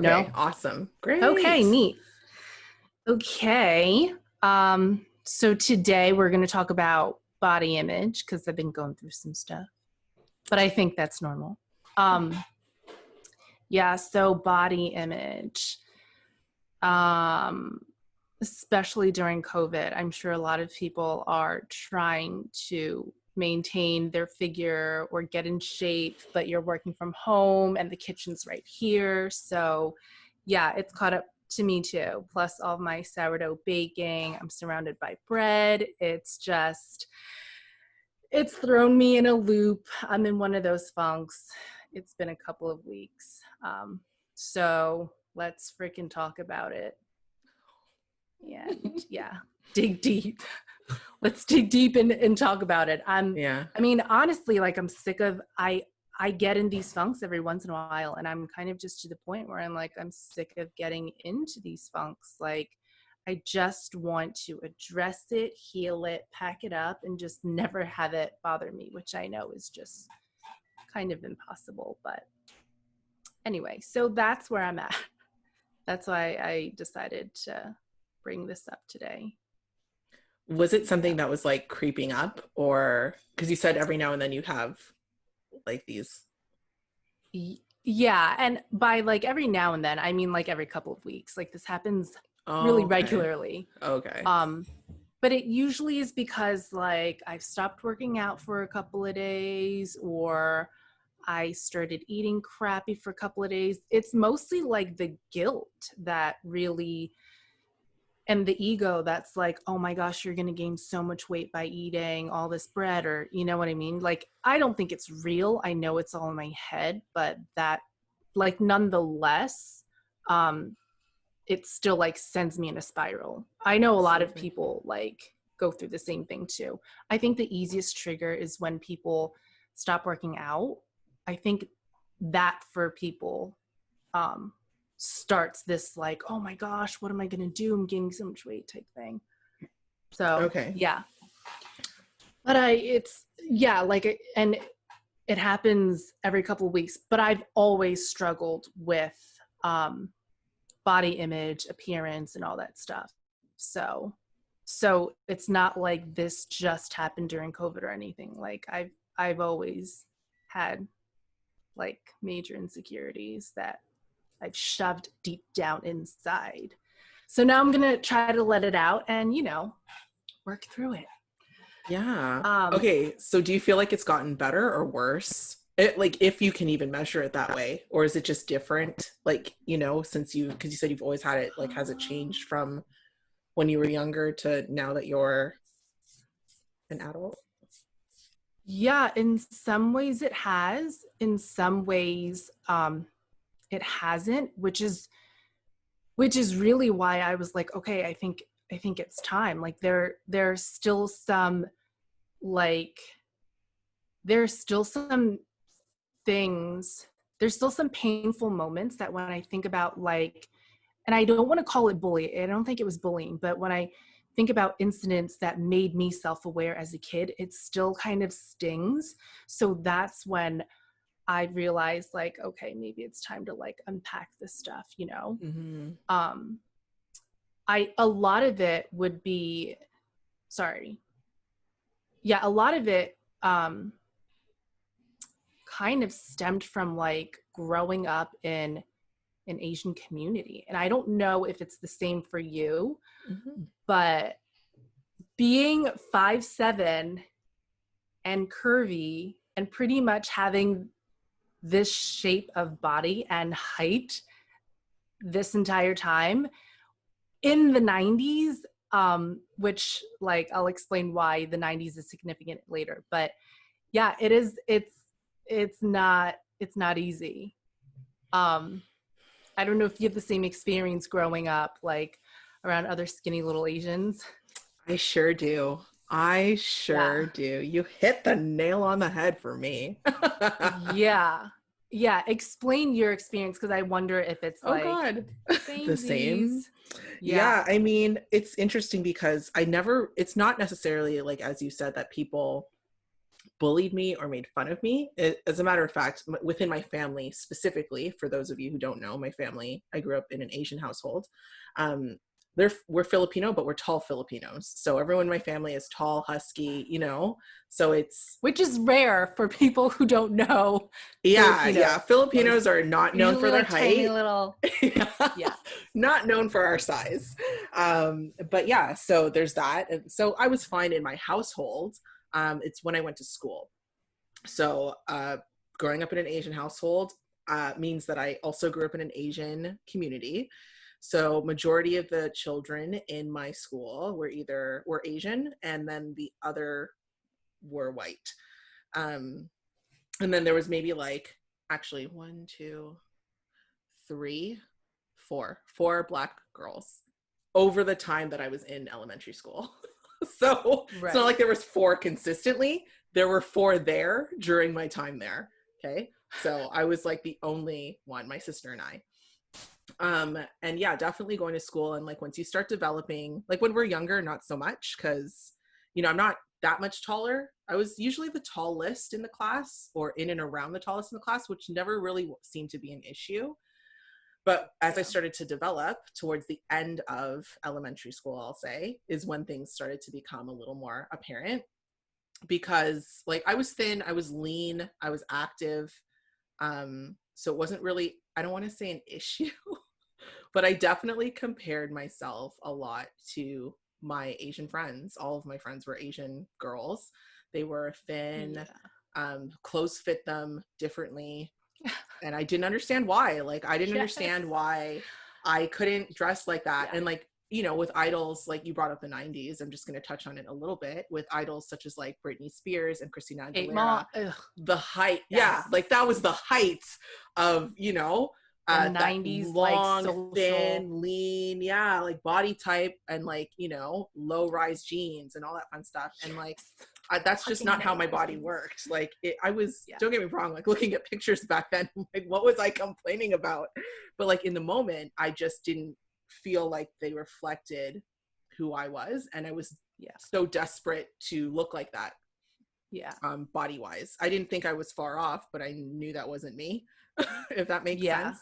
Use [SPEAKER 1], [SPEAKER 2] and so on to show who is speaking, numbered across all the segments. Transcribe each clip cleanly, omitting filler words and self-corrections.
[SPEAKER 1] Okay,
[SPEAKER 2] No?
[SPEAKER 1] awesome.
[SPEAKER 2] Okay,
[SPEAKER 1] Great.
[SPEAKER 2] neat. Okay. So today we're going to talk about body image because I've been going through some stuff, but I think that's normal. Um, yeah, so body image. Um, Especially during COVID, I'm sure a lot of people are trying to maintain their figure or get in shape, but you're working from home and the kitchen's right here. So yeah, it's caught up to me too. Plus all my sourdough baking, I'm surrounded by bread. It's thrown me in a loop. I'm in one of those funks. It's been a couple of weeks. So let's freaking talk about it. And yeah, dig deep. Let's dig deep and talk about it.
[SPEAKER 1] Yeah.
[SPEAKER 2] I mean, honestly, like I'm sick of I get in these funks every once in a while, and I'm kind of just to the point where I'm like, I'm sick of getting into these funks. Like, I just want to address it, heal it, pack it up, and just never have it bother me, which I know is just kind of impossible. But anyway, so that's where I'm at. That's why I decided to bring this up today.
[SPEAKER 1] Was it something
[SPEAKER 2] Yeah.
[SPEAKER 1] that was like creeping up, or because you said every now and then you have like these?
[SPEAKER 2] Yeah, and by like every now and then, I mean like every couple of weeks. Like this happens really
[SPEAKER 1] Oh, okay.
[SPEAKER 2] regularly.
[SPEAKER 1] Okay.
[SPEAKER 2] Um, but it usually is because like I've stopped working out for a couple of days or I started eating crappy for a couple of days. It's mostly like the guilt that really and the ego that's like, oh my gosh, you're going to gain so much weight by eating all this bread, or you know what I mean? Like, I don't think it's real. I know it's all in my head, but that, like, nonetheless, um, it still like sends me in a spiral. I know a lot of
[SPEAKER 1] Absolutely.
[SPEAKER 2] people like go through the same thing too. I think the easiest trigger is when people stop working out. I think that for people um, starts this like, oh my gosh, what am I going to do? I'm gaining so much weight type thing. So
[SPEAKER 1] Okay.
[SPEAKER 2] yeah, but like, and it happens every couple of weeks, but I've always struggled with um, body image, appearance, and all that stuff. So it's not like this just happened during COVID or anything. Like I've always had like major insecurities that I've shoved deep down inside. So now I'm gonna try to let it out and work through it.
[SPEAKER 1] Yeah.
[SPEAKER 2] Um,
[SPEAKER 1] Okay. So do you feel like it's gotten better or worse? Like if you can even measure it that way, or is it just different? Like, since because you said you've always had it, like, has it changed from when you were younger to now that you're an adult?
[SPEAKER 2] yeah, in some ways it has. In some ways, it hasn't, which is really why I was like, okay, I think it's time. Like there's still some like there's still some things, there's still some painful moments that when I think about like, and I don't want to call it bullying, I don't think it was bullying, but when I think about incidents that made me self-aware as a kid, it still kind of stings. So that's when I realized like, okay, maybe it's time to like unpack this stuff.
[SPEAKER 1] Mm-hmm.
[SPEAKER 2] Um, a lot of it would be, sorry. Yeah, a lot of it kind of stemmed from like growing up in an Asian community. And I don't know if it's the same for you,
[SPEAKER 1] Mm-hmm.
[SPEAKER 2] but being 5'7" and curvy and pretty much having this shape of body and height this entire time in the 90s, which like I'll explain why the 90s is significant later. But yeah, it's not easy. Um, I don't know if you have the same experience growing up, like around other skinny little Asians.
[SPEAKER 1] I sure do. I
[SPEAKER 2] Yeah.
[SPEAKER 1] sure do. You hit the nail on the head for me.
[SPEAKER 2] Yeah. Yeah. Explain your experience because I wonder if it's
[SPEAKER 1] Oh
[SPEAKER 2] like
[SPEAKER 1] God. The
[SPEAKER 2] same
[SPEAKER 1] same.
[SPEAKER 2] Z's. Yeah.
[SPEAKER 1] Yeah, I mean, it's interesting because it's not necessarily like as you said that people bullied me or made fun of me. As a matter of fact, within my family specifically, for those of you who don't know, my family, I grew up in an Asian household. Um, we're Filipino, but we're tall Filipinos. So everyone in my family is tall, husky, you know. So it's
[SPEAKER 2] which is rare for people who don't know
[SPEAKER 1] yeah. Filipinos are not known
[SPEAKER 2] usually
[SPEAKER 1] for their
[SPEAKER 2] like tiny
[SPEAKER 1] height.
[SPEAKER 2] little yeah.
[SPEAKER 1] Not known for our size. But yeah, so there's that. And so I was fine in my household. It's when I went to school. So growing up in an Asian household means that I also grew up in an Asian community. So majority of the children in my school were Asian, and then the other were white. And then there was maybe like actually one, two, three, four Black girls over the time that I was in elementary school. So
[SPEAKER 2] Right.
[SPEAKER 1] It's not like there was four consistently. There were four there during my time there. Okay. So I was like the only one, my sister and I. And yeah, definitely going to school. And like once you start developing, like when we're younger, not so much, because I'm not that much taller. I was usually the tallest in the class, or in and around the tallest in the class, which never really seemed to be an issue. But as I started to develop towards the end of elementary school, I'll say, is when things started to become a little more apparent, because like I was thin, I was lean, I was active. So it wasn't really, I don't want to say an issue, but I definitely compared myself a lot to my Asian friends. All of my friends were Asian girls. They were thin, clothes fit them differently. And I didn't understand why. Like, I didn't understand why I couldn't dress like that. And like, with idols, like you brought up the 90s, I'm just going to touch on it a little bit, with idols such as like Britney Spears and Christina Aguilera. The height. Yes. Yeah. Like that was the height of, the
[SPEAKER 2] 90s,
[SPEAKER 1] long,
[SPEAKER 2] like social,
[SPEAKER 1] thin, lean, like body type, and like, low rise jeans and all that fun stuff. And like, that's just not how my body worked. Like I was, don't get me wrong, like looking at pictures back then, like what was I complaining about? But like in the moment, I just didn't feel like they reflected who I was. And I was so desperate to look like that. Body wise. I didn't think I was far off, but I knew that wasn't me, if that makes sense.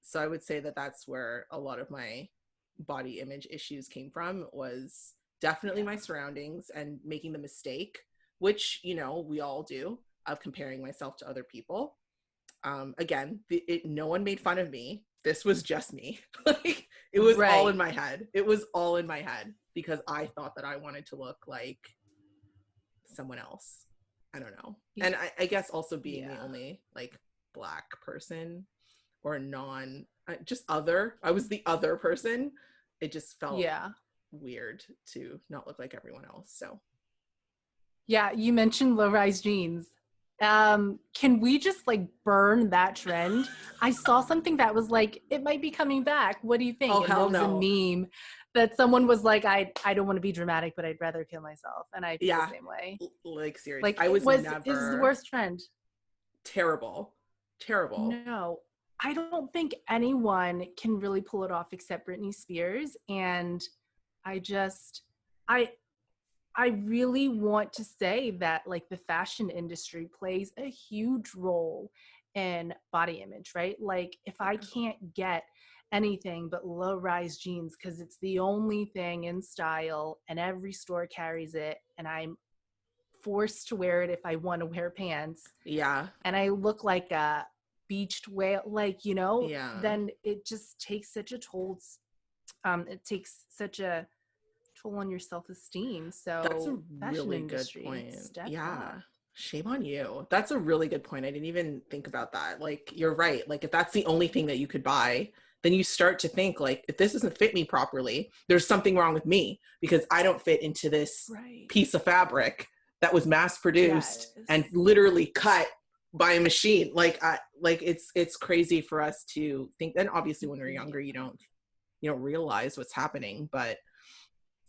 [SPEAKER 1] So I would say that that's where a lot of my body image issues came from, was definitely my surroundings and making the mistake, which, we all do, of comparing myself to other people. Again, no one made fun of me. This was just me. Like it was all in my head. It was all in my head because I thought that I wanted to look like someone else. I don't know. And I guess also being the only like Black person or just other. I was the other person. It just felt weird to not look like everyone else. So
[SPEAKER 2] you mentioned low-rise jeans. Can we just like burn that trend? I saw something that was like, it might be coming back. What do you think?
[SPEAKER 1] Oh,
[SPEAKER 2] and there was a meme that someone was like, I don't want to be dramatic, but I'd rather kill myself. And I feel the same way.
[SPEAKER 1] Like seriously.
[SPEAKER 2] Like
[SPEAKER 1] I was never.
[SPEAKER 2] It was the worst trend.
[SPEAKER 1] Terrible.
[SPEAKER 2] No, I don't think anyone can really pull it off except Britney Spears. And I really want to say that like the fashion industry plays a huge role in body image, right? Like if I can't get anything but low-rise jeans because it's the only thing in style and every store carries it, and I'm forced to wear it if I want to wear pants. And I look like a beached whale, like, then it just takes such a toll. It takes such a toll on your self-esteem. So
[SPEAKER 1] that's a really good point. Shame on you. That's a really good point. I didn't even think about that. Like you're right. Like if that's the only thing that you could buy, then you start to think like, if this doesn't fit me properly, there's something wrong with me because I don't fit into this piece of fabric that was mass produced and literally cut by a machine. Like it's crazy for us to think. And obviously when we're younger, you don't realize what's happening, but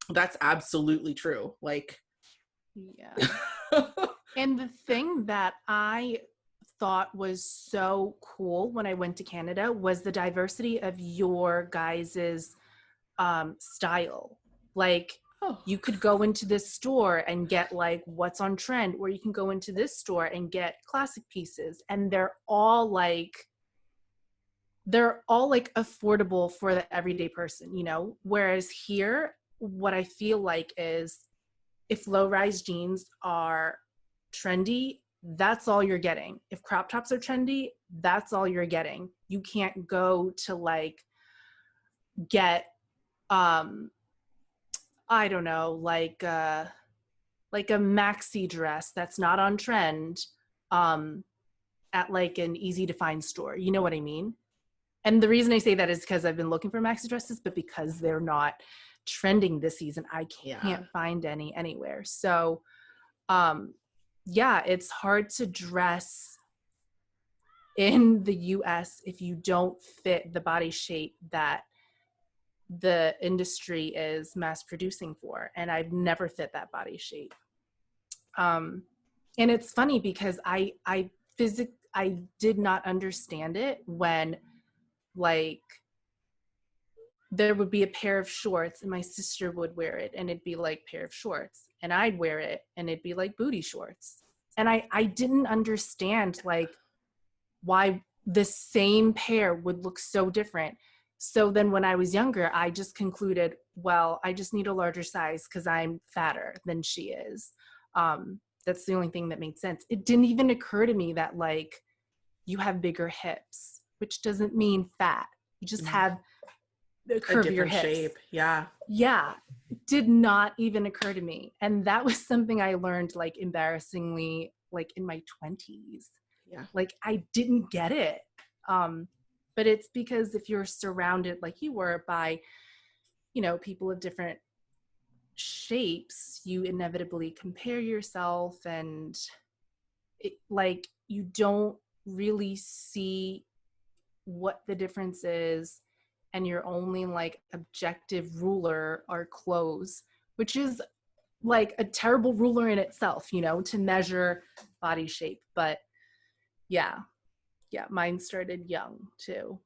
[SPEAKER 1] that's absolutely true. Like
[SPEAKER 2] and the thing that I thought was so cool when I went to Canada was the diversity of your guys's style. Like
[SPEAKER 1] Oh.
[SPEAKER 2] You could go into this store and get like what's on trend, or you can go into this store and get classic pieces, and they're all like affordable for the everyday person, you know? Whereas here, what I feel like is if low-rise jeans are trendy, that's all you're getting. If crop tops are trendy, that's all you're getting. You can't go to like get I don't know, like a maxi dress that's not on trend um at like an easy to find store. You know what I mean? And the reason I say that is because I've been looking for maxi dresses, but because they're not trending this season, I
[SPEAKER 1] Yeah.
[SPEAKER 2] can't find any anywhere. So, um, yeah, it's hard to dress in the US if you don't fit the body shape that the industry is mass producing for. And I've never fit that body shape. And it's funny because I did not understand it when like there would be a pair of shorts and my sister would wear it and it'd be like pair of shorts, and I'd wear it and it'd be like booty shorts. And I didn't understand like why the same pair would look so different. So then when I was younger, I just concluded, well, I just need a larger size because I'm fatter than she is. That's the only thing that made sense. It didn't even occur to me that like you have bigger hips, which doesn't mean fat. You just have
[SPEAKER 1] A
[SPEAKER 2] curvier
[SPEAKER 1] different
[SPEAKER 2] hips.
[SPEAKER 1] shape. Yeah.
[SPEAKER 2] Yeah, it did not even occur to me. And that was something I learned like embarrassingly like in my 20s.
[SPEAKER 1] Yeah.
[SPEAKER 2] Like I didn't get it. But it's because if you're surrounded like you were by, you know, people of different shapes, you inevitably compare yourself, and it, like you don't really see what the difference is, and your only like objective ruler are clothes, which is like a terrible ruler in itself, you know, to measure body shape. But yeah, mine started young too.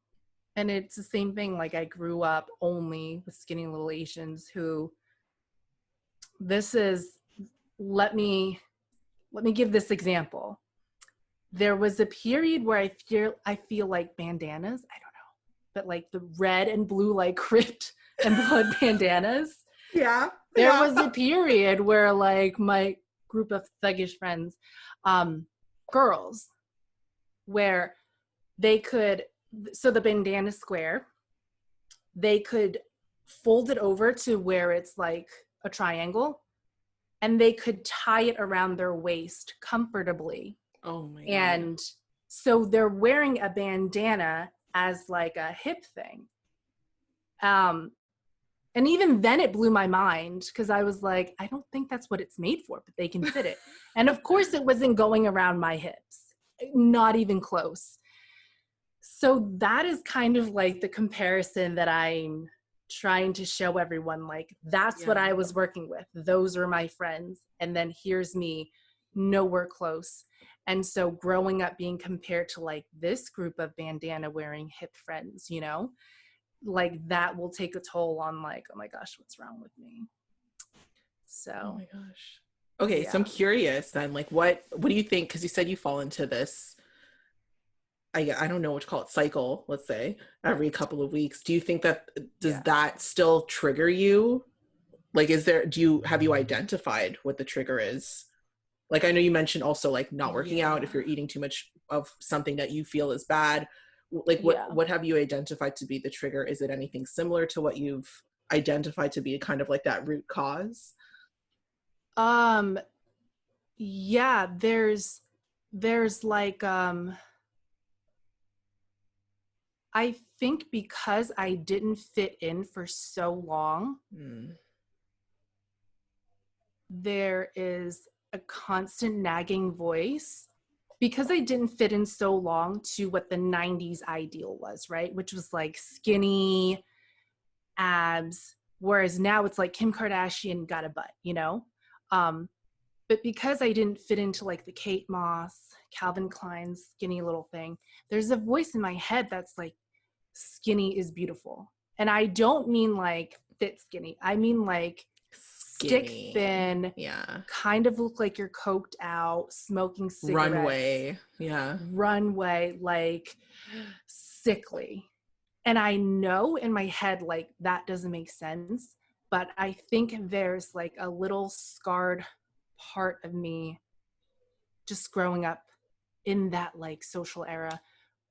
[SPEAKER 2] And it's the same thing, like I grew up only with skinny little Asians who this is let me give this example. There was a period where I feel like bandanas, I don't know, but like the red and blue like crypt and blood bandanas.
[SPEAKER 1] Yeah.
[SPEAKER 2] There
[SPEAKER 1] Yeah.
[SPEAKER 2] was a period where like my group of thuggish friends, girls, where they could, so the bandana square, they could fold it over to where it's like a triangle, and they could tie it around their waist comfortably.
[SPEAKER 1] Oh my God.
[SPEAKER 2] And so they're wearing a bandana as like a hip thing. And even then it blew my mind because I was like, I don't think that's what it's made for, but they can fit it. And of course it wasn't going around my hips, not even close. So that is kind of like the comparison that I'm trying to show everyone. Like, that's what I was working with. Those are my friends. And then here's me, nowhere close. And so growing up being compared to like this group of bandana wearing hip friends, you know, like that will take a toll on like, oh my gosh, what's wrong with me? So,
[SPEAKER 1] oh my gosh. Okay.
[SPEAKER 2] yeah.
[SPEAKER 1] So I'm curious then, like, what do you think? Cause you said you fall into this, I don't know what to call it, cycle, let's say, every couple of weeks. Do you think that, does that still trigger you? Like, have you identified what the trigger is? Like, I know you mentioned also like not working out if you're eating too much of something that you feel is bad. Like what have you identified to be the trigger? Is it anything similar to what you've identified to be kind of like that root cause?
[SPEAKER 2] Yeah, there's like I think because I didn't fit in for so long, there is a constant nagging voice because I didn't fit in so long to what the 90s ideal was, right? Which was like skinny abs, whereas now it's like Kim Kardashian got a butt, you know? But because I didn't fit into like the Kate Moss, Calvin Klein skinny little thing, there's a voice in my head that's like, skinny is beautiful. And I don't mean like fit skinny. I mean like stick
[SPEAKER 1] skinny.
[SPEAKER 2] thin,
[SPEAKER 1] Yeah.
[SPEAKER 2] kind of look like you're coked out, smoking cigarettes.
[SPEAKER 1] Runway. Yeah.
[SPEAKER 2] Runway, like sickly. And I know in my head, like, that doesn't make sense. But I think there's like a little scarred part of me just growing up in that like social era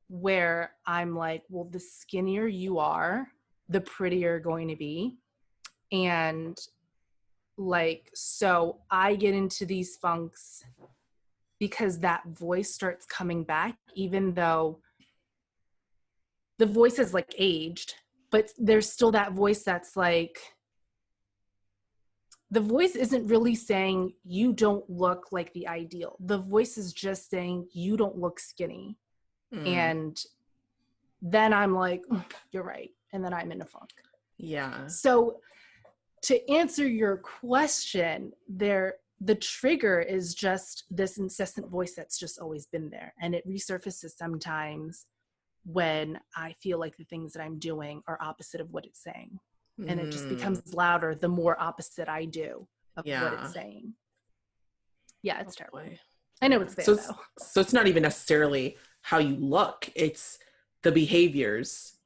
[SPEAKER 2] where I'm like, well, the skinnier you are, the prettier you're going to be. And like, so I get into these funks because that voice starts coming back, even though the voice is like aged, but there's still that voice that's like, the voice isn't really saying you don't look like the ideal. The voice is just saying you don't look skinny.
[SPEAKER 1] Mm.
[SPEAKER 2] And then I'm like, you're right. And then I'm in a funk.
[SPEAKER 1] Yeah.
[SPEAKER 2] So to answer your question, the trigger is just this incessant voice that's just always been there. And it resurfaces sometimes when I feel like the things that I'm doing are opposite of what it's saying. And it just becomes louder the more opposite I do of what it's saying. Yeah, it's terrible.
[SPEAKER 1] Boy.
[SPEAKER 2] I know it's there though.
[SPEAKER 1] So it's not even necessarily how you look, it's the behaviors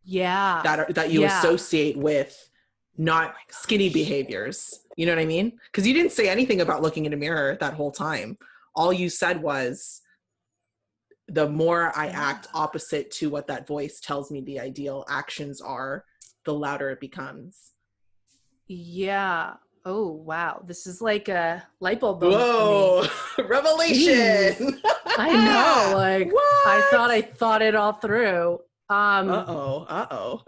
[SPEAKER 1] that you associate with not skinny behaviors. You know what I mean? Because you didn't say anything about looking in a mirror that whole time. All you said was, the more I act opposite to what that voice tells me the ideal actions are, the louder it becomes.
[SPEAKER 2] Yeah. Oh, wow. This is like a light bulb moment
[SPEAKER 1] Whoa,
[SPEAKER 2] for me.
[SPEAKER 1] revelation.
[SPEAKER 2] I know. Like,
[SPEAKER 1] what?
[SPEAKER 2] I thought it all through.
[SPEAKER 1] Uh-oh.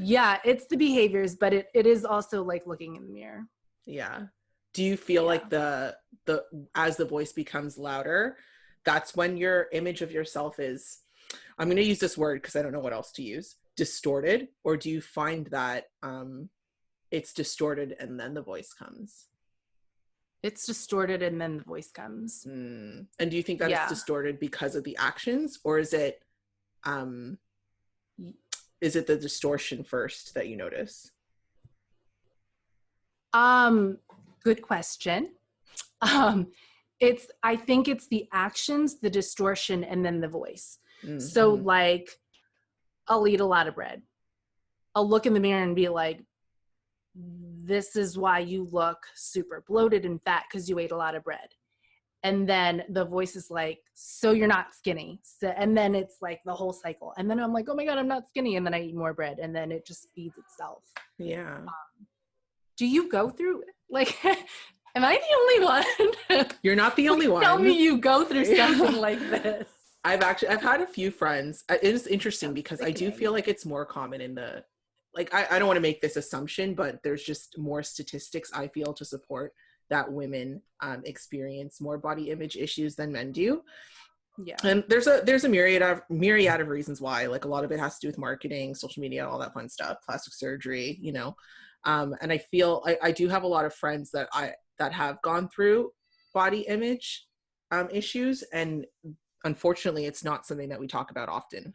[SPEAKER 2] Yeah, it's the behaviors, but it is also like looking in the mirror.
[SPEAKER 1] Yeah. Do you feel like the as the voice becomes louder, that's when your image of yourself is, I'm going to use this word because I don't know what else to use, distorted? Or do you find that it's distorted and then the voice comes?
[SPEAKER 2] It's distorted and then the voice comes.
[SPEAKER 1] And do you think that it's distorted because of the actions, or is it the distortion first that you notice?
[SPEAKER 2] Good question. I think it's the actions, the distortion, and then the voice. Mm-hmm. So like, I'll eat a lot of bread. I'll look in the mirror and be like, this is why you look super bloated and fat, because you ate a lot of bread. And then the voice is like, so you're not skinny. So, and then it's like the whole cycle. And then I'm like, oh my God, I'm not skinny. And then I eat more bread. And then it just feeds itself.
[SPEAKER 1] Yeah.
[SPEAKER 2] Do you go through, like, am I the only one? You're
[SPEAKER 1] not the only one.
[SPEAKER 2] Tell me you go through something like this.
[SPEAKER 1] I've had a few friends. It is interesting because I do feel like it's more common in the, like, I don't want to make this assumption, but there's just more statistics I feel to support that women experience more body image issues than men do. Yeah. And there's a myriad of reasons why. Like, a lot of it has to do with marketing, social media, all that fun stuff, plastic surgery, you know. And I feel I do have a lot of friends that have gone through body image issues, and unfortunately it's not something that we talk about often.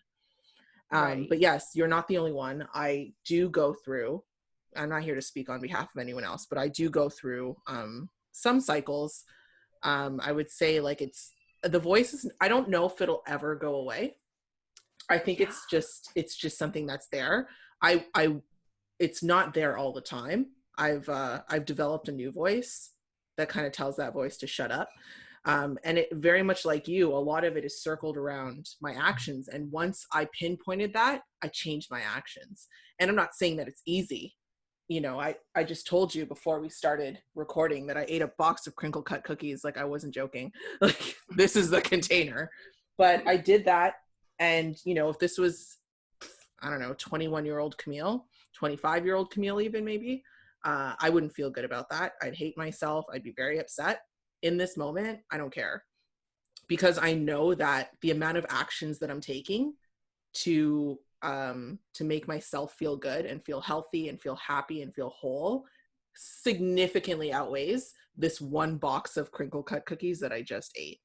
[SPEAKER 1] Right. But yes, you're not the only one. I do go through, I'm not here to speak on behalf of anyone else, but I do go through some cycles. I would say, like, it's the voice I don't know if it'll ever go away. I think it's just something that's there. It's not there all the time. I've developed a new voice that kind of tells that voice to shut up. And it very much like you, a lot of it is circled around my actions. And once I pinpointed that, I changed my actions. And I'm not saying that it's easy. You know, I just told you before we started recording that I ate a box of crinkle cut cookies. Like, I wasn't joking. Like, this is the container. But I did that. And, you know, if this was, I don't know, 21-year-old Camille, 25-year-old Camille even maybe, I wouldn't feel good about that. I'd hate myself. I'd be very upset. In this moment, I don't care, because I know that the amount of actions that I'm taking to make myself feel good and feel healthy and feel happy and feel whole significantly outweighs this one box of crinkle cut cookies that I just ate.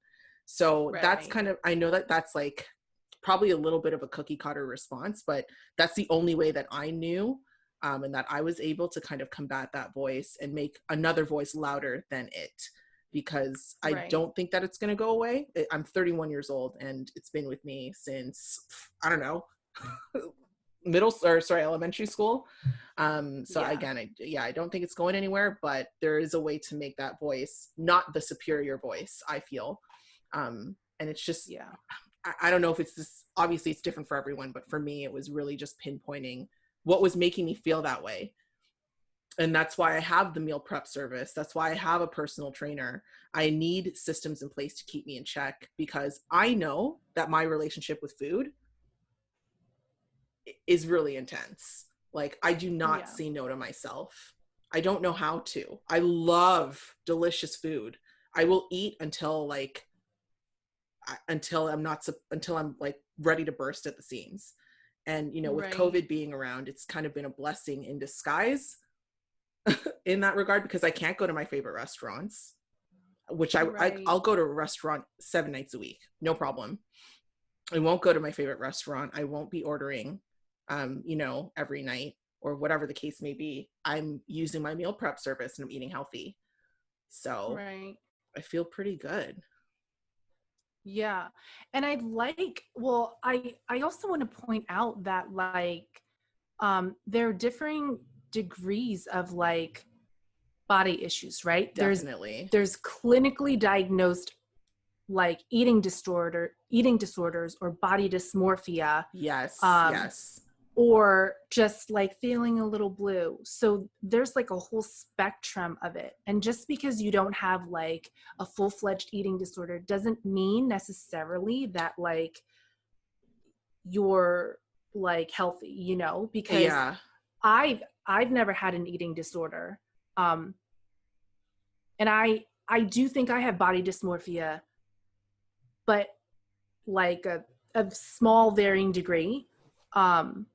[SPEAKER 1] So that's kind of, I know that that's like probably a little bit of a cookie cutter response, but that's the only way that I knew and that I was able to kind of combat that voice and make another voice louder than it, because I
[SPEAKER 2] Right.
[SPEAKER 1] don't think that it's going to go away. I'm 31 years old and it's been with me since, I don't know, elementary school. So
[SPEAKER 2] Yeah.
[SPEAKER 1] again, I don't think it's going anywhere, but there is a way to make that voice not the superior voice, I feel. And it's just,
[SPEAKER 2] Yeah.
[SPEAKER 1] I don't know if it's this, obviously it's different for everyone, but for me, it was really just pinpointing what was making me feel that way. And that's why I have the meal prep service. That's why I have a personal trainer. I need systems in place to keep me in check, because I know that my relationship with food is really intense. Like, I do not
[SPEAKER 2] Yeah.
[SPEAKER 1] say no to myself. I don't know how to. I love delicious food. I will eat until like until I'm like ready to burst at the seams. And with
[SPEAKER 2] Right.
[SPEAKER 1] COVID being around, it's kind of been a blessing in disguise in that regard, because I can't go to my favorite restaurants, which
[SPEAKER 2] Right.
[SPEAKER 1] I'll go to a restaurant 7 nights a week, no problem. I won't go to my favorite restaurant. I won't be ordering, every night or whatever the case may be. I'm using my meal prep service and I'm eating healthy. So
[SPEAKER 2] Right.
[SPEAKER 1] I feel pretty good.
[SPEAKER 2] Yeah. And I also want to point out that there are differing degrees of like body issues, right?
[SPEAKER 1] Definitely.
[SPEAKER 2] There's clinically diagnosed like eating disorders or body dysmorphia,
[SPEAKER 1] Yes,
[SPEAKER 2] um,
[SPEAKER 1] yes.
[SPEAKER 2] or just like feeling a little blue. So there's like a whole spectrum of it. And just because you don't have like a full-fledged eating disorder doesn't mean necessarily that like you're like healthy, because
[SPEAKER 1] Yeah.
[SPEAKER 2] I've never had an eating disorder. Um, and I do think I have body dysmorphia, but like a small varying degree. Um,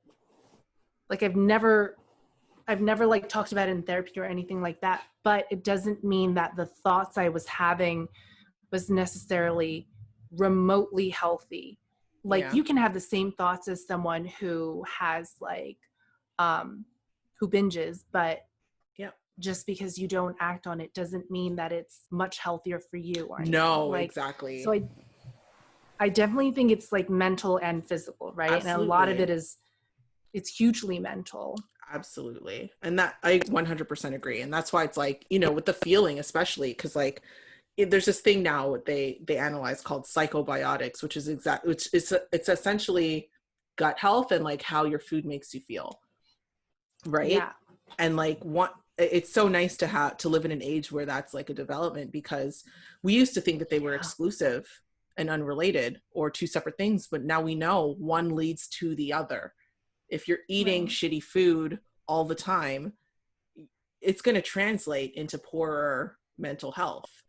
[SPEAKER 2] like I've never like talked about it in therapy or anything like that, but it doesn't mean that the thoughts I was having was necessarily remotely healthy. Like
[SPEAKER 1] Yeah.
[SPEAKER 2] you can have the same thoughts as someone who has like who binges, but
[SPEAKER 1] Yeah.
[SPEAKER 2] just because you don't act on it doesn't mean that it's much healthier for you or anything.
[SPEAKER 1] No,
[SPEAKER 2] Like so
[SPEAKER 1] exactly.
[SPEAKER 2] I definitely think it's like mental and physical, right? And a lot of
[SPEAKER 1] Absolutely.
[SPEAKER 2] it's hugely mental.
[SPEAKER 1] Absolutely. And that I 100% agree. And that's why it's like, with the feeling, especially because like there's this thing now they analyze called psychobiotics, which is it's essentially gut health and like how your food makes you feel. Right.
[SPEAKER 2] Yeah.
[SPEAKER 1] And like it's so nice to live in an age where that's like a development, because we used to think that they were
[SPEAKER 2] Yeah.
[SPEAKER 1] exclusive and unrelated or two separate things, but now we know one leads to the other. If you're eating
[SPEAKER 2] Right.
[SPEAKER 1] shitty food all the time, it's going to translate into poorer mental health.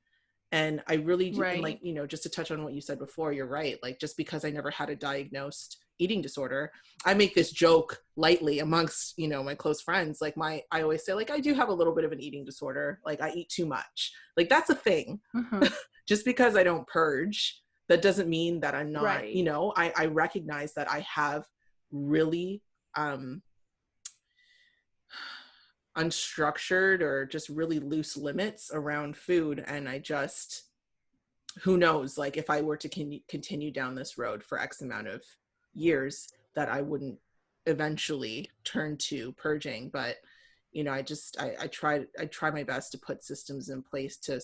[SPEAKER 1] And I really do, and like,
[SPEAKER 2] Right.
[SPEAKER 1] just to touch on what you said before, you're right. Like, just because I never had a diagnosed eating disorder, I make this joke lightly amongst, my close friends. Like I always say, like, I do have a little bit of an eating disorder. Like I eat too much. Like that's a thing.
[SPEAKER 2] Mm-hmm.
[SPEAKER 1] Just because I don't purge, that doesn't mean that I'm not,
[SPEAKER 2] Right.
[SPEAKER 1] I recognize that I have really, unstructured or just really loose limits around food. And I just, who knows, like if I were to continue down this road for X amount of years, that I wouldn't eventually turn to purging. But I try my best to put systems in place to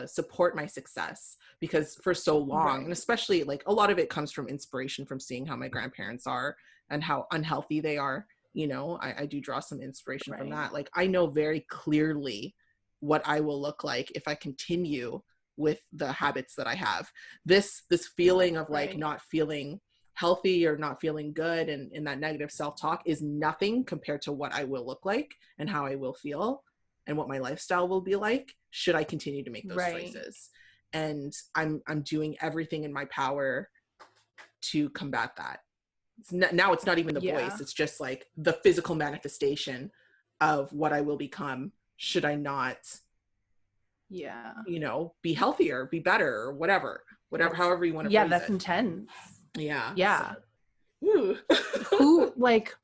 [SPEAKER 1] support my success, because for so long, and
[SPEAKER 2] Right.
[SPEAKER 1] especially like a lot of it comes from inspiration from seeing how my grandparents are and how unhealthy they are. I do draw some inspiration from
[SPEAKER 2] Right.
[SPEAKER 1] that. Like I know very clearly what I will look like if I continue with the habits that I have. This feeling of like
[SPEAKER 2] Right.
[SPEAKER 1] not feeling healthy or not feeling good, and in that negative self-talk, is nothing compared to what I will look like and how I will feel and what my lifestyle will be like should I continue to make those
[SPEAKER 2] Right.
[SPEAKER 1] choices. And I'm doing everything in my power to combat that. Now it's not even the
[SPEAKER 2] Yeah.
[SPEAKER 1] voice, it's just like the physical manifestation of what I will become should I not,
[SPEAKER 2] Yeah.
[SPEAKER 1] be healthier, be better, or whatever,
[SPEAKER 2] That's
[SPEAKER 1] however you want to
[SPEAKER 2] yeah,
[SPEAKER 1] phrase
[SPEAKER 2] that's
[SPEAKER 1] it.
[SPEAKER 2] intense.
[SPEAKER 1] Yeah. So
[SPEAKER 2] Yeah.
[SPEAKER 1] Ooh.
[SPEAKER 2] Who like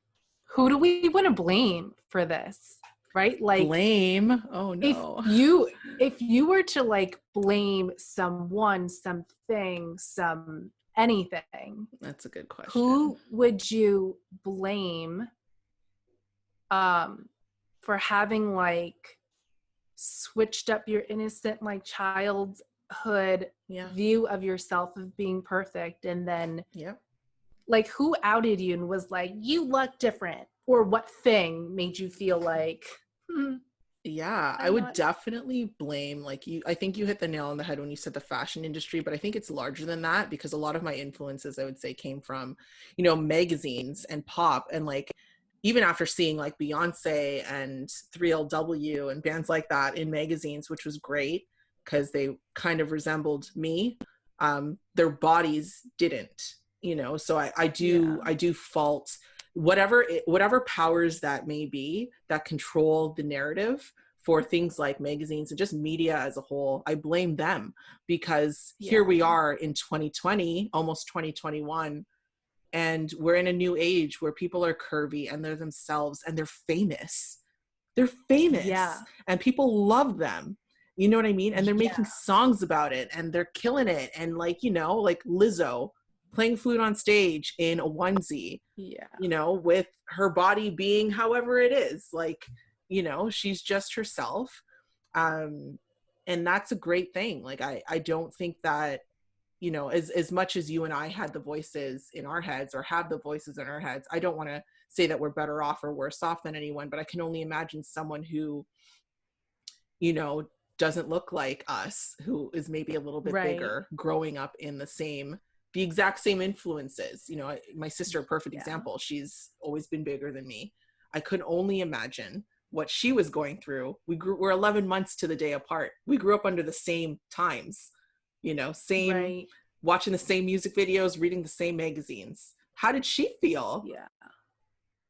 [SPEAKER 2] who do we want to blame for this? Right? Like
[SPEAKER 1] Blame. Oh
[SPEAKER 2] if
[SPEAKER 1] no.
[SPEAKER 2] you were to like blame someone, something, some anything,
[SPEAKER 1] That's a good question.
[SPEAKER 2] who would you blame for having like switched up your innocent like childhood
[SPEAKER 1] Yeah.
[SPEAKER 2] view of yourself of being perfect, and then
[SPEAKER 1] Yep.
[SPEAKER 2] like who outed you and was like you look different, or what thing made you feel like
[SPEAKER 1] Yeah, I
[SPEAKER 2] I'm
[SPEAKER 1] would
[SPEAKER 2] not
[SPEAKER 1] definitely blame like you. I think you hit the nail on the head when you said the fashion industry, but I think it's larger than that because a lot of my influences, I would say, came from, magazines and pop. And like, even after seeing like Beyonce and 3LW and bands like that in magazines, which was great because they kind of resembled me, their bodies didn't, so
[SPEAKER 2] yeah
[SPEAKER 1] I do fault whatever powers that may be that control the narrative for things like magazines and just media as a whole. I blame them because here
[SPEAKER 2] yeah
[SPEAKER 1] we are in 2020, almost 2021, and we're in a new age where people are curvy and they're themselves and they're famous. They're famous
[SPEAKER 2] yeah
[SPEAKER 1] and people love them. You know what I mean? And they're
[SPEAKER 2] yeah
[SPEAKER 1] making songs about it and they're killing it. And like, like Lizzo playing flute on stage in a onesie,
[SPEAKER 2] yeah
[SPEAKER 1] with her body being however it is. Like, she's just herself. Um, and that's a great thing. Like, I don't think that, as much as you and I had the voices in our heads or have the voices in our heads, I don't want to say that we're better off or worse off than anyone, but I can only imagine someone who, you know, doesn't look like us, who is maybe a little bit
[SPEAKER 2] right
[SPEAKER 1] bigger, growing up in the exact same influences. My sister, a perfect
[SPEAKER 2] yeah
[SPEAKER 1] example, she's always been bigger than me. I could only imagine what she was going through. We're 11 months to the day apart. We grew up under the same times, same,
[SPEAKER 2] right
[SPEAKER 1] watching the same music videos, reading the same magazines. How did she feel?
[SPEAKER 2] yeah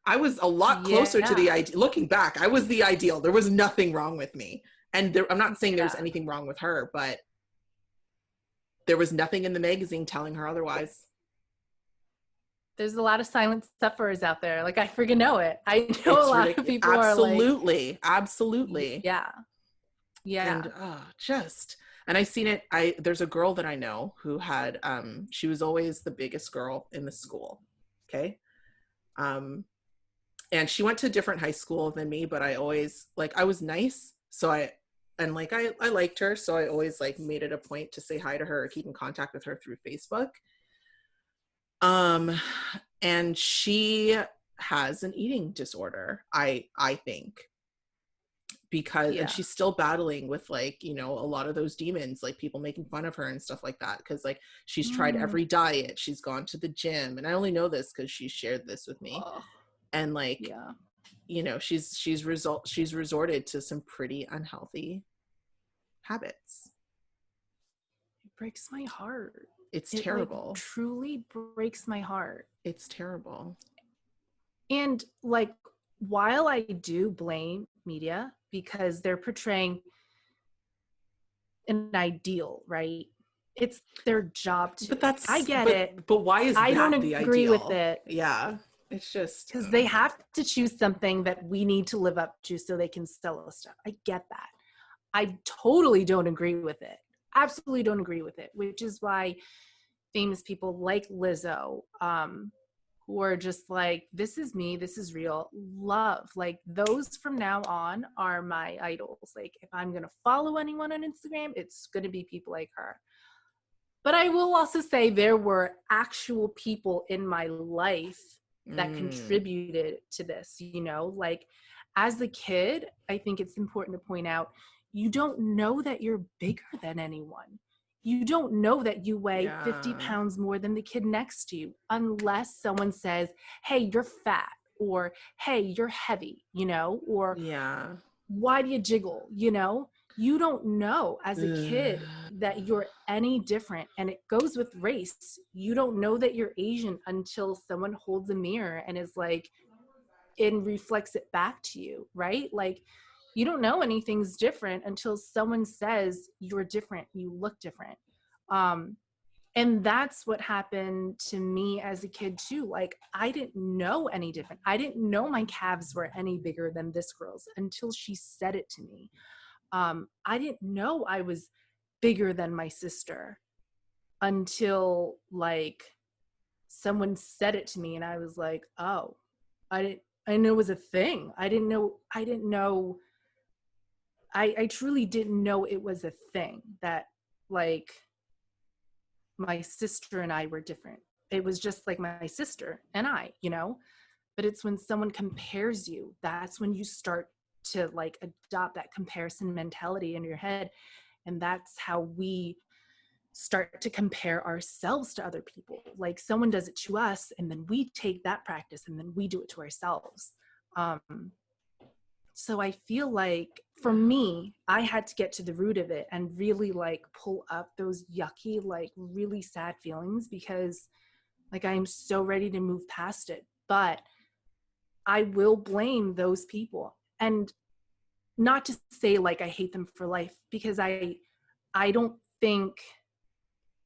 [SPEAKER 1] I was a lot closer to the
[SPEAKER 2] yeah
[SPEAKER 1] ideal. Looking back, I was the ideal. There was nothing wrong with me. And I'm not saying there was
[SPEAKER 2] yeah
[SPEAKER 1] anything wrong with her, but there was nothing in the magazine telling her otherwise.
[SPEAKER 2] there's a lot of silent sufferers out there. Like I freaking know it. I know a
[SPEAKER 1] It's
[SPEAKER 2] lot of
[SPEAKER 1] ridiculous.
[SPEAKER 2] people are like,
[SPEAKER 1] Absolutely. Absolutely.
[SPEAKER 2] yeah, yeah.
[SPEAKER 1] And and I seen it. There's a girl that I know who had, she was always the biggest girl in the school. Okay. Um, and she went to a different high school than me, but I always, like, I was nice. I liked her. So I always like made it a point to say hi to her or keep in contact with her through Facebook. Um, and she has an eating disorder, I think, because, and
[SPEAKER 2] Yeah.
[SPEAKER 1] she's still battling with, like, a lot of those demons, like people making fun of her and stuff like that. Cause like she's tried
[SPEAKER 2] Mm.
[SPEAKER 1] every diet, she's gone to the gym, and I only know this because she shared this with me.
[SPEAKER 2] Oh,
[SPEAKER 1] And like,
[SPEAKER 2] yeah.
[SPEAKER 1] she's resorted to some pretty unhealthy habits.
[SPEAKER 2] It breaks my heart.
[SPEAKER 1] It's
[SPEAKER 2] It like
[SPEAKER 1] terrible.
[SPEAKER 2] truly breaks my heart.
[SPEAKER 1] It's terrible.
[SPEAKER 2] And like, while I do blame media because they're portraying an ideal, right? It's their job to.
[SPEAKER 1] But
[SPEAKER 2] I
[SPEAKER 1] that's
[SPEAKER 2] get it.
[SPEAKER 1] but why is
[SPEAKER 2] I don't
[SPEAKER 1] that the
[SPEAKER 2] agree with
[SPEAKER 1] ideal?
[SPEAKER 2] it
[SPEAKER 1] Yeah. It's just
[SPEAKER 2] because they have to choose something that we need to live up to so they can sell us stuff. I get that. I totally don't agree with it. Absolutely don't agree with it, which is why famous people like Lizzo, who are just like, this is me, this is real, love. Like those from now on are my idols. Like if I'm going to follow anyone on Instagram, it's going to be people like her. But I will also say there were actual people in my life that contributed to this, like as a kid, I think it's important to point out, you don't know that you're bigger than anyone. You don't know that you weigh 50
[SPEAKER 1] yeah.
[SPEAKER 2] pounds more than the kid next to you unless someone says, hey, you're fat, or hey, you're heavy, or
[SPEAKER 1] Yeah.
[SPEAKER 2] why do you jiggle, You don't know as a kid
[SPEAKER 1] Ugh.
[SPEAKER 2] that you're any different. And it goes with race. You don't know that you're Asian until someone holds a mirror and is like, and reflects it back to you, right? Like you don't know anything's different until someone says you're different, you look different. And that's what happened to me as a kid too. Like, I didn't know any different. I didn't know my calves were any bigger than this girl's until she said it to me. I didn't know I was bigger than my sister until like someone said it to me, and I was like, oh, I didn't know it was a thing. I truly didn't know it was a thing that like my sister and I were different. It was just like my sister and I, you know? But it's when someone compares you, that's when you start to like adopt that comparison mentality in your head. And that's how we start to compare ourselves to other people. Like someone does it to us, and then we take that practice and then we do it to ourselves. So I feel like for me, I had to get to the root of it and really like pull up those yucky, like really sad feelings, because like I'm so ready to move past it. But I will blame those people. And not to say like I hate them for life, because I don't think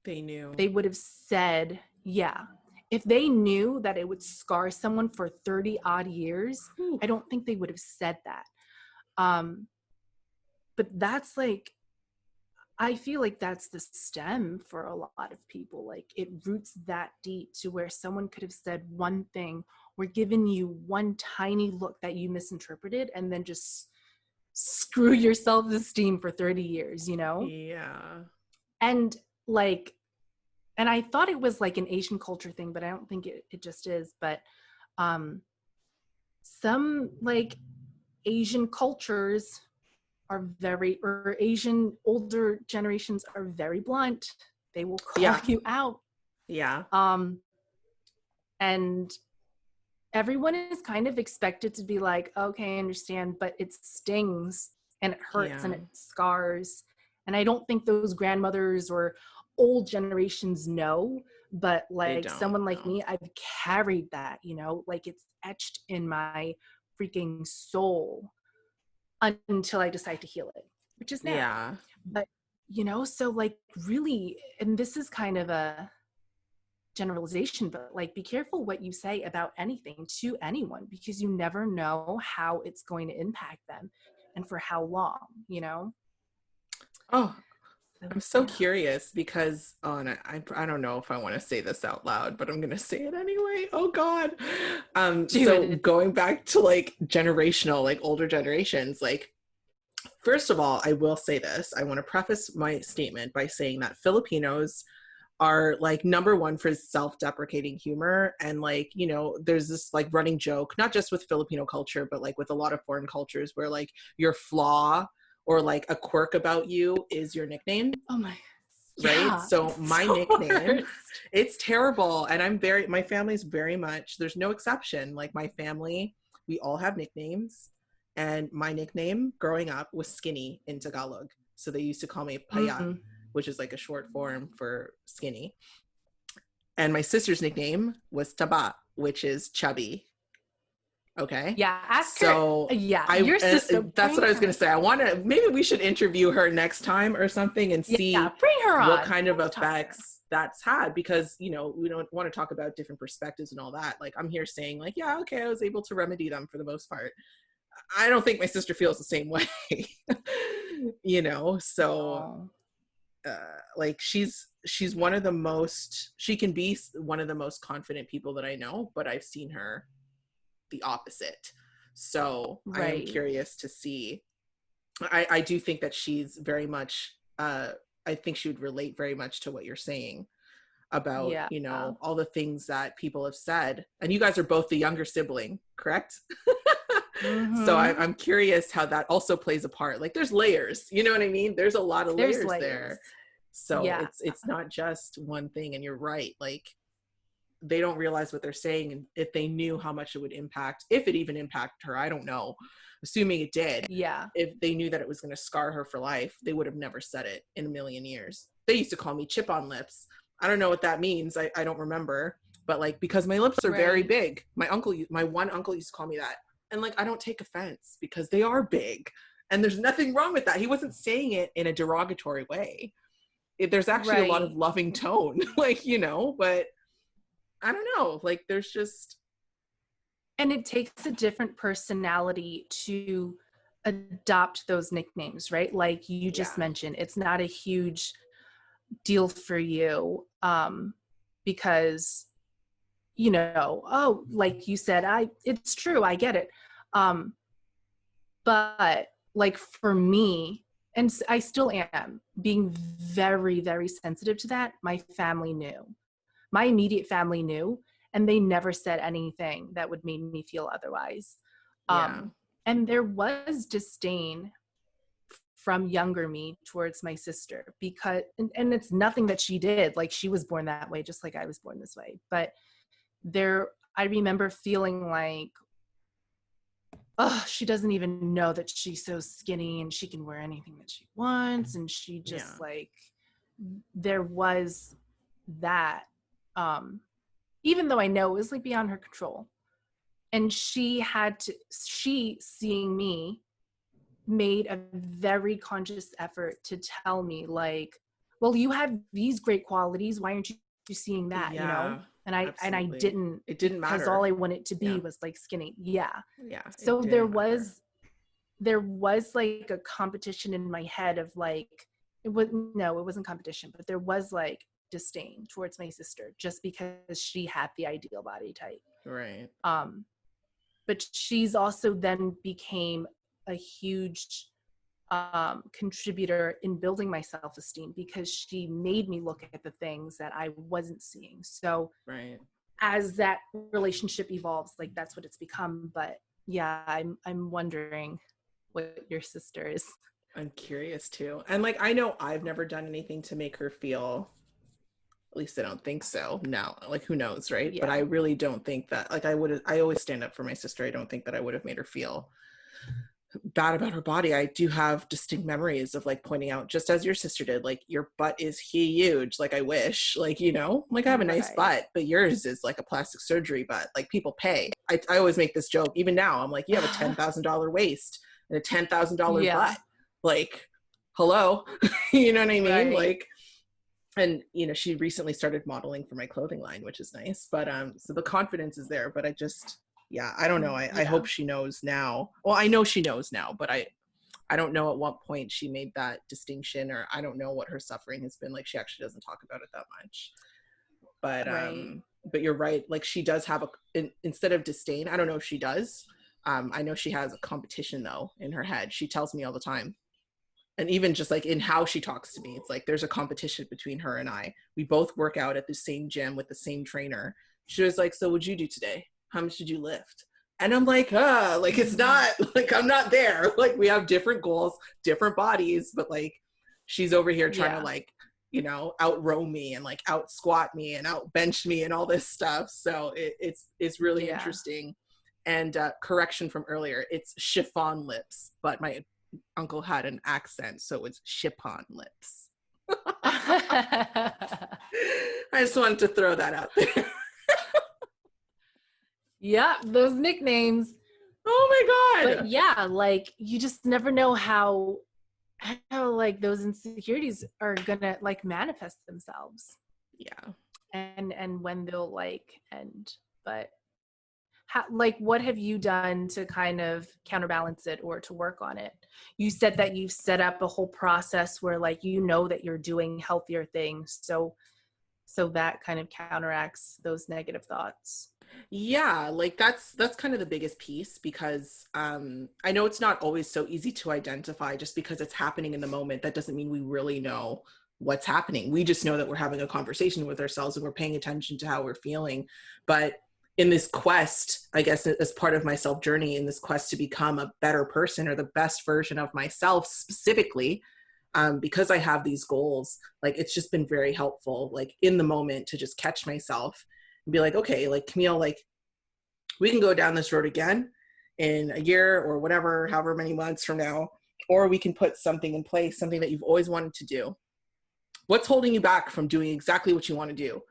[SPEAKER 1] They knew.
[SPEAKER 2] they would have said, yeah. If they knew that it would scar someone for 30 odd years,
[SPEAKER 1] Whew.
[SPEAKER 2] I don't think they would have said that. But that's like, I feel like that's the stem for a lot of people. Like it roots that deep to where someone could have said one thing or given you one tiny look that you misinterpreted, and then just screw your self-esteem for 30 years, you know?
[SPEAKER 1] Yeah.
[SPEAKER 2] And like, and I thought it was like an Asian culture thing, but I don't think it just is. But some like Asian cultures are very, or Asian older generations are very blunt. They will call you out.
[SPEAKER 1] Yeah.
[SPEAKER 2] And everyone is kind of expected to be like, okay, I understand, but it stings and it hurts and it scars. And I don't think those grandmothers or old generations know, but like someone like me, I've carried that, you know, like it's etched in my freaking soul until I decide to heal it, which is now.
[SPEAKER 1] Yeah.
[SPEAKER 2] But, you know, so like really, and this is kind of a generalization, but like be careful what you say about anything to anyone, because you never know how it's going to impact them and for how long, you know?
[SPEAKER 1] Oh,
[SPEAKER 2] So,
[SPEAKER 1] I'm so curious because and I don't know if I want to say this out loud, but I'm gonna say it anyway. Oh God. So going back to like generational, like older generations, like first of all, I will say this. I want to preface my statement by saying that Filipinos are like number one for self-deprecating humor. And like, you know, there's this like running joke, not just with Filipino culture, but like with a lot of foreign cultures where like your flaw or like a quirk about you is your nickname.
[SPEAKER 2] Oh my.
[SPEAKER 1] Right.
[SPEAKER 2] Yeah,
[SPEAKER 1] so my nickname, it's terrible. And my family's very much, there's no exception. Like my family, we all have nicknames. And my nickname growing up was Skinny in Tagalog. So they used to call me Payat, which is like a short form for skinny. And my sister's nickname was Taba, which is chubby. Okay.
[SPEAKER 2] Yeah. Ask
[SPEAKER 1] so
[SPEAKER 2] her. Yeah. Your sister.
[SPEAKER 1] That's what I was going to say. I want to, maybe we should interview her next time or something and see
[SPEAKER 2] bring her on.
[SPEAKER 1] what kind of effects that's had, because, you know, we don't want to talk about different perspectives and all that. Like I'm here saying like, yeah, okay, I was able to remedy them for the most part. I don't think my sister feels the same way, you know? So like she's one of the most, she can be one of the most confident people that I know, but I've seen her the opposite. So I am curious to see. I do think that she's very much, I think she would relate very much to what you're saying about, you know, all the things that people have said. And you guys are both the younger sibling, correct? So I'm curious how that also plays a part. Like there's layers, you know what I mean? There's a lot of layers there. So it's not just one thing. And you're right. Like they don't realize what they're saying. And if they knew how much it would impact, if it even impacted her, I don't know, assuming it did.
[SPEAKER 2] Yeah.
[SPEAKER 1] If they knew that it was going to scar her for life, they would have never said it in a million years. They used to call me chip on lips. I don't know what that means. I don't remember, but like, because my lips are very big. My one uncle used to call me that. And like, I don't take offense because they are big and there's nothing wrong with that. He wasn't saying it in a derogatory way. there's actually a lot of
[SPEAKER 2] Right.
[SPEAKER 1] loving tone, like, you know, but I don't know, like there's just,
[SPEAKER 2] And it takes a different personality to adopt those nicknames, right? Like you just
[SPEAKER 1] yeah,
[SPEAKER 2] mentioned, it's not a huge deal for you, because, you know, oh, like you said, it's true, I get it. Um, but like for me, and I still am being very, very sensitive to that. My family knew, my immediate family knew, and they never said anything that would make me feel otherwise.
[SPEAKER 1] yeah,
[SPEAKER 2] And there was disdain from younger me towards my sister because, and it's nothing that she did. Like she was born that way, just like I was born this way. But there, I remember feeling like, oh, she doesn't even know that she's so skinny and she can wear anything that she wants. And she
[SPEAKER 1] yeah,
[SPEAKER 2] just like, there was that, um, even though I know it was like beyond her control. And she seeing me made a very conscious effort to tell me like, well, you have these great qualities, why aren't you seeing that, you know?
[SPEAKER 1] yeah,
[SPEAKER 2] And I
[SPEAKER 1] absolutely.
[SPEAKER 2] didn't,
[SPEAKER 1] It didn't
[SPEAKER 2] because all
[SPEAKER 1] matter.
[SPEAKER 2] I wanted to be
[SPEAKER 1] Yeah,
[SPEAKER 2] was like skinny. Yeah.
[SPEAKER 1] yeah, it
[SPEAKER 2] So
[SPEAKER 1] didn't matter.
[SPEAKER 2] there was like a competition in my head of like, it was, no, it wasn't competition, but there was like disdain towards my sister just because she had the ideal body type.
[SPEAKER 1] Right.
[SPEAKER 2] um but she's also then became a huge contributor in building my self-esteem because she made me look at the things that I wasn't seeing. So
[SPEAKER 1] Right.
[SPEAKER 2] as that relationship evolves, like that's what it's become. But yeah, I'm wondering what your sister is.
[SPEAKER 1] I'm curious too. And like I know I've never done anything to make her feel, at least I don't think so. No, like who knows, right? But I
[SPEAKER 2] Yeah.
[SPEAKER 1] really don't think that like I always stand up for my sister. I don't think that I would have made her feel bad about her body. I do have distinct memories of like pointing out, just as your sister did, like your butt is huge. Like I wish, like, you know, like I have a nice
[SPEAKER 2] Right.
[SPEAKER 1] butt, but yours is like a plastic surgery butt. Like people pay. I always make this joke. Even now, I'm like, you have a $10,000 waist and a $10,000
[SPEAKER 2] Yeah.
[SPEAKER 1] butt. Like, hello, you know what I mean?
[SPEAKER 2] Right.
[SPEAKER 1] Like, and you know, she recently started modeling for my clothing line, which is nice. But so the confidence is there. But I just, yeah, I don't know. I
[SPEAKER 2] Yeah.
[SPEAKER 1] hope she knows now. Well, I know she knows now, but I don't know at what point she made that distinction, or I don't know what her suffering has been. Like she actually doesn't talk about it that much. But
[SPEAKER 2] Right.
[SPEAKER 1] you're right. Like she does have instead of disdain, I don't know if she does. I know she has a competition though in her head. She tells me all the time. And even just like in how she talks to me, it's like there's a competition between her and I. We both work out at the same gym with the same trainer. She was like, so what'd you do today? How much did you lift? And I'm like, like it's
[SPEAKER 2] Mm.
[SPEAKER 1] not like I'm not there. Like we have different goals, different bodies, but like she's over here trying to
[SPEAKER 2] Yeah.
[SPEAKER 1] like, you know, out row me and like out squat me and out bench me and all this stuff. So it's really
[SPEAKER 2] Yeah.
[SPEAKER 1] interesting. And correction from earlier, it's chiffon lips, but my uncle had an accent, so it's chiffon lips. I just wanted to throw that out there.
[SPEAKER 2] Yeah, those nicknames.
[SPEAKER 1] Oh my
[SPEAKER 2] But
[SPEAKER 1] god.
[SPEAKER 2] yeah, like you just never know how like those insecurities are gonna like manifest themselves,
[SPEAKER 1] Yeah.
[SPEAKER 2] and when they'll like end. But how, like what have you done to kind of counterbalance it or to work on it? You said that you've set up a whole process where like you know that you're doing healthier things, so that kind of counteracts those negative thoughts.
[SPEAKER 1] Yeah, like that's kind of the biggest piece because I know it's not always so easy to identify just because it's happening in the moment. That doesn't mean we really know what's happening. We just know that we're having a conversation with ourselves and we're paying attention to how we're feeling. But in this quest, I guess as part of my self journey, in this quest to become a better person or the best version of myself specifically, because I have these goals, like it's just been very helpful, like in the moment to just catch myself and be like, okay, like Camille, like we can go down this road again in a year or whatever, however many months from now, or we can put something in place, something that you've always wanted to do. What's holding you back from doing exactly what you want to do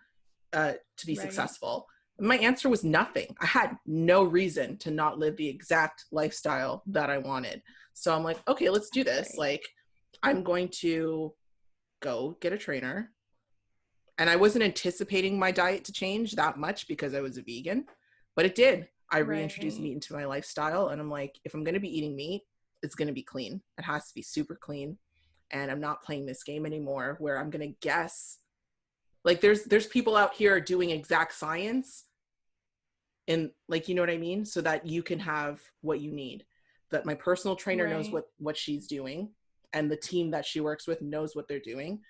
[SPEAKER 1] to be
[SPEAKER 2] Right.
[SPEAKER 1] successful? My answer was nothing. I had no reason to not live the exact lifestyle that I wanted. So I'm like, okay, let's do this.
[SPEAKER 2] Right.
[SPEAKER 1] Like, I'm going to go get a trainer. And I wasn't anticipating my diet to change that much because I was a vegan, but it did. I reintroduced
[SPEAKER 2] Right.
[SPEAKER 1] meat into my lifestyle, and I'm like, if I'm going to be eating meat, it's going to be clean. It has to be super clean. And I'm not playing this game anymore where I'm going to guess. Like there's people out here doing exact science, and like, you know what I mean? So that you can have what you need. That my personal trainer knows
[SPEAKER 2] Right.
[SPEAKER 1] what she's doing, and the team that she works with knows what they're doing.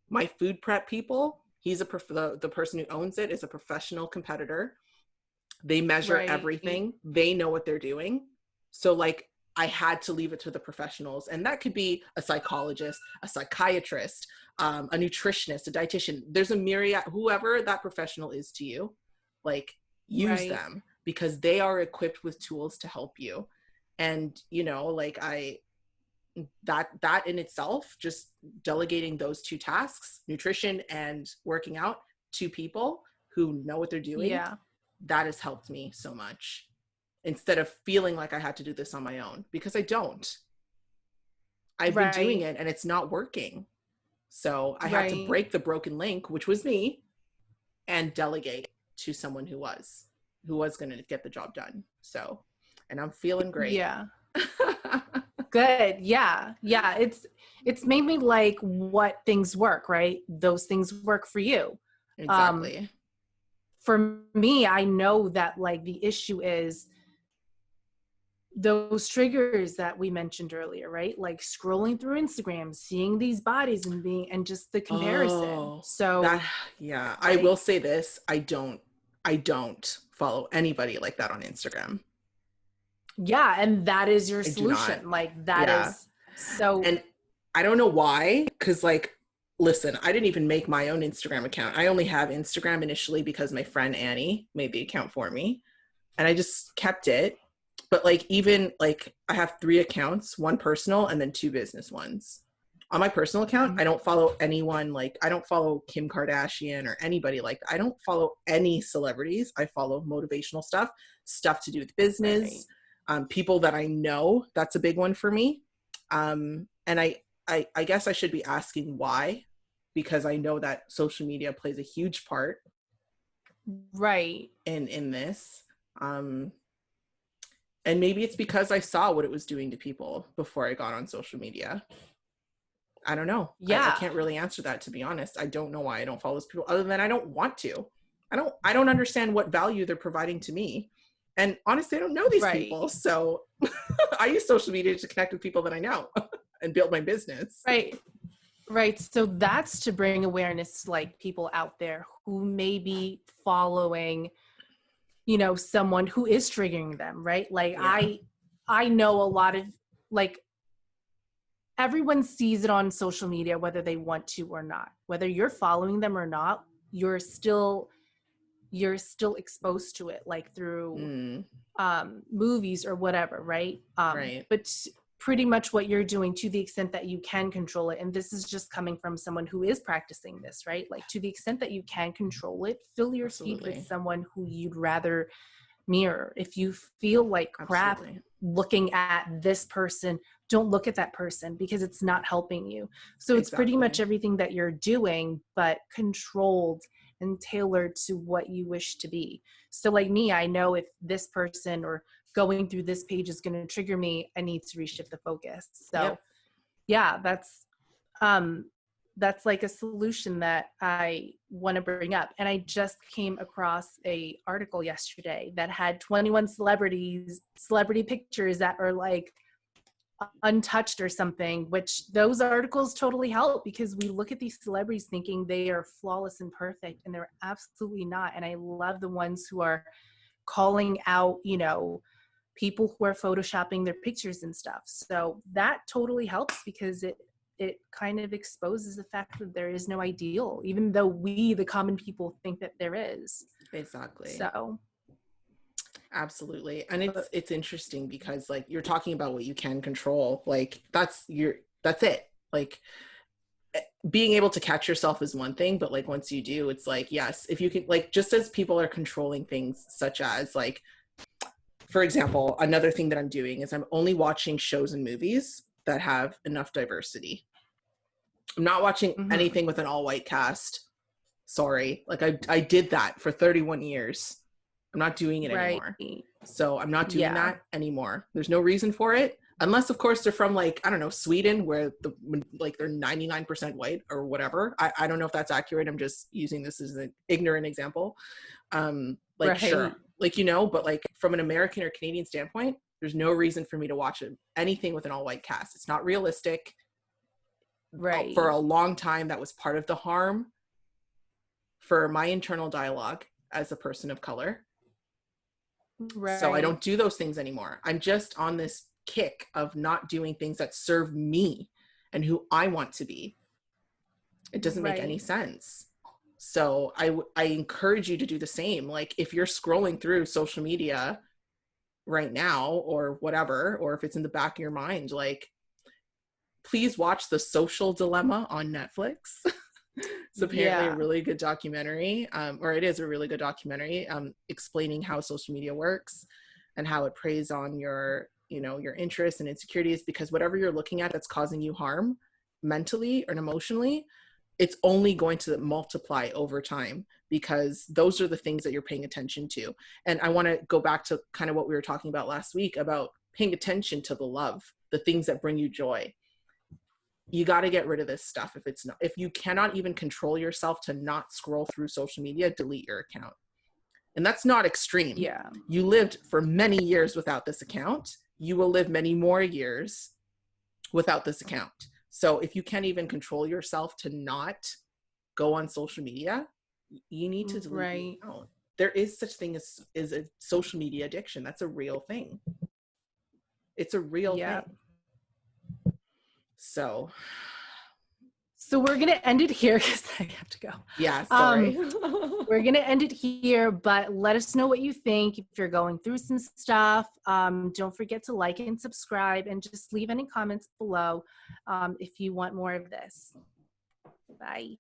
[SPEAKER 1] My food prep people, the person who owns it is a professional competitor. They measure
[SPEAKER 2] Right.
[SPEAKER 1] everything. They know what they're doing. So like I had to leave it to the professionals, and that could be a psychologist, a psychiatrist, a nutritionist, a dietitian. There's a myriad, whoever that professional is to you, like use
[SPEAKER 2] Right.
[SPEAKER 1] them because they are equipped with tools to help you. And you know, like that in itself, just delegating those two tasks, nutrition and working out, to people who know what they're doing,
[SPEAKER 2] Yeah.
[SPEAKER 1] that has helped me so much instead of feeling like I had to do this on my own, because I don't. I've been doing
[SPEAKER 2] Right.
[SPEAKER 1] it and it's not working. So I had to
[SPEAKER 2] Right.
[SPEAKER 1] break the broken link, which was me, and delegate to someone who was going to get the job done. So, and I'm feeling great.
[SPEAKER 2] Yeah. Good. Yeah. Yeah. It's made me like what things work, right? Those things work for you. Um,
[SPEAKER 1] Exactly.
[SPEAKER 2] for me, I know that like the issue is those triggers that we mentioned earlier, right? Like scrolling through Instagram, seeing these bodies and just the comparison.
[SPEAKER 1] Oh, that,
[SPEAKER 2] So
[SPEAKER 1] yeah. I will
[SPEAKER 2] like,
[SPEAKER 1] say this. I don't follow anybody like that on Instagram.
[SPEAKER 2] yeah, and that is your
[SPEAKER 1] I do not.
[SPEAKER 2] solution. Like that
[SPEAKER 1] Yeah.
[SPEAKER 2] is so
[SPEAKER 1] And I don't know why, because like, listen, I didn't even make my own Instagram account. I only have Instagram initially because my friend Annie made the account for me, and I just kept it. But like, even like, I have 3 accounts, one personal and then 2 business ones. On my personal account, I don't follow anyone. Like, I don't follow Kim Kardashian or anybody like that. I don't follow any celebrities. I follow motivational stuff to do with
[SPEAKER 2] right.
[SPEAKER 1] business, people that I know. That's a big one for me. And I guess I should be asking why, because I know that social media plays a huge part
[SPEAKER 2] Right.
[SPEAKER 1] in this. And maybe it's because I saw what it was doing to people before I got on social media. I don't know. I
[SPEAKER 2] Yeah.
[SPEAKER 1] can't really answer that, to be honest. I don't know why I don't follow those people, other than I don't want to. I don't understand what value they're providing to me. And honestly, I don't know these
[SPEAKER 2] Right.
[SPEAKER 1] people. So I use social media to connect with people that I know and build my business.
[SPEAKER 2] Right. Right. So that's to bring awareness to like people out there who may be following, someone who is triggering them, right? Like
[SPEAKER 1] Yeah,
[SPEAKER 2] I know a lot of like everyone sees it on social media whether they want to or not. Whether you're following them or not, you're still exposed to it like through
[SPEAKER 1] mm,
[SPEAKER 2] movies or whatever, right?
[SPEAKER 1] right.
[SPEAKER 2] But pretty much what you're doing to the extent that you can control it, and this is just coming from someone who is practicing this, right? Like to the extent that you can control it, fill your feed with
[SPEAKER 1] Absolutely.
[SPEAKER 2] someone who you'd rather mirror. If you feel like crap
[SPEAKER 1] Absolutely.
[SPEAKER 2] looking at this person, don't look at that person because it's not helping you. So it's pretty much
[SPEAKER 1] Exactly.
[SPEAKER 2] everything that you're doing, but controlled and tailored to what you wish to be. So like me, I know if this person or going through this page is going to trigger me, I need to reshift the focus. So
[SPEAKER 1] Yep.
[SPEAKER 2] yeah, um that's like a solution that I want to bring up. And I just came across a article yesterday that had 21 celebrity pictures that are like untouched or something, which those articles totally help because we look at these celebrities thinking they are flawless and perfect, and they're absolutely not. And I love the ones who are calling out, people who are photoshopping their pictures and stuff. So that totally helps because it kind of exposes the fact that there is no ideal, even though we, the common people, think that there is.
[SPEAKER 1] Exactly.
[SPEAKER 2] So,
[SPEAKER 1] Absolutely. And
[SPEAKER 2] but
[SPEAKER 1] it's interesting because like you're talking about what you can control. Like that's it. Like being able to catch yourself is one thing, but like once you do, it's like, yes, if you can, like, just as people are controlling things such as like, for example, another thing that I'm doing is I'm only watching shows and movies that have enough diversity. I'm not watching anything with an all white cast. Sorry. Like I did that for 31 years. I'm not doing it anymore. So I'm not doing that anymore. There's no reason for it. Unless, of course, they're from like, I don't know, Sweden, where they're 99% white or whatever. I don't know if that's accurate. I'm just using this as an ignorant example. Sure. Like, you know, but like from an American or Canadian standpoint, there's no reason for me to watch anything with an all white cast. It's not realistic.
[SPEAKER 2] Right.
[SPEAKER 1] For a long time, that was part of the harm for my internal dialogue as a person of color.
[SPEAKER 2] Right.
[SPEAKER 1] So I don't do those things anymore. I'm just on this kick of not doing things that serve me and who I want to be. It doesn't make any sense. So I encourage you to do the same. Like if you're scrolling through social media right now or whatever, or if it's in the back of your mind, like please watch The Social Dilemma on Netflix. It's apparently a really good documentary, or it is a really good documentary, explaining how social media works and how it preys on your, you know, your interests and insecurities, because whatever you're looking at that's causing you harm mentally and emotionally, it's only going to multiply over time, because those are the things that you're paying attention to. And I want to go back to kind of what we were talking about last week about paying attention to the love, the things that bring you joy. You got to get rid of this stuff. If you cannot even control yourself to not scroll through social media, delete your account. And that's not extreme.
[SPEAKER 2] Yeah.
[SPEAKER 1] You lived for many years without this account. You will live many more years without this account. So if you can't even control yourself to not go on social media, you need to delete the account. There is such thing as a social media addiction. That's a real thing. It's a real thing. So
[SPEAKER 2] we're going to end it here because I have to go.
[SPEAKER 1] Yeah, sorry.
[SPEAKER 2] We're going to end it here, but let us know what you think. If you're going through some stuff, don't forget to like and subscribe, and just leave any comments below if you want more of this. Bye.